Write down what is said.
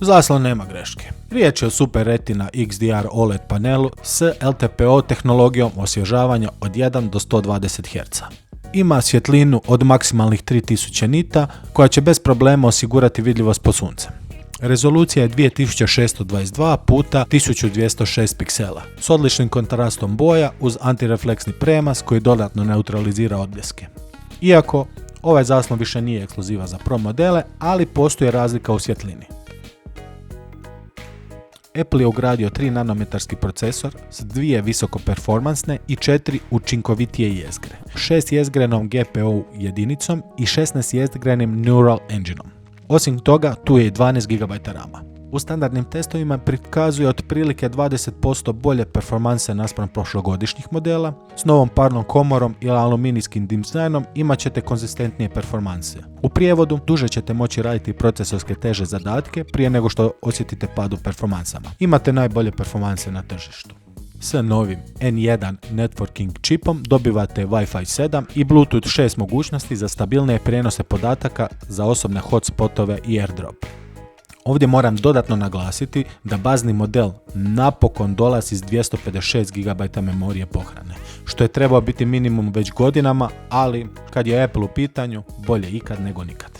Zaslon nema greške. Riječ je o Super Retina XDR OLED panelu s LTPO tehnologijom osvježavanja od 1 do 120 Hz. Ima svjetlinu od maksimalnih 3000 nita koja će bez problema osigurati vidljivost pod suncem. Rezolucija je 2622 puta 1206 piksela s odličnim kontrastom boja uz antirefleksni premaz koji dodatno neutralizira odbljeske. Iako ovaj zaslon više nije ekskluziva za Pro modele, ali postoji razlika u svjetlini. Apple je ugradio 3 nanometarski procesor s 2 visokoperformansne i 4 učinkovitije jezgre, 6 jezgrenom GPU jedinicom i 16 jezgrenim Neural Engineom. Osim toga, tu je i 12 GB RAM-a. U standardnim testovima prikazuje otprilike 20% bolje performanse naspram prošlogodišnjih modela. S novom parnom komorom i aluminijskim dizajnom imat ćete konzistentnije performanse. U prijevodu, duže ćete moći raditi procesorske teže zadatke prije nego što osjetite pad u performansama. Imate najbolje performanse na tržištu. S novim N1 networking čipom dobivate Wi-Fi 7 i Bluetooth 6 mogućnosti za stabilnije prijenose podataka za osobne hotspotove i AirDrop. Ovdje moram dodatno naglasiti da bazni model napokon dolazi s 256 GB memorije pohrane, što je trebao biti minimum već godinama, ali kad je Apple u pitanju, bolje ikad nego nikad.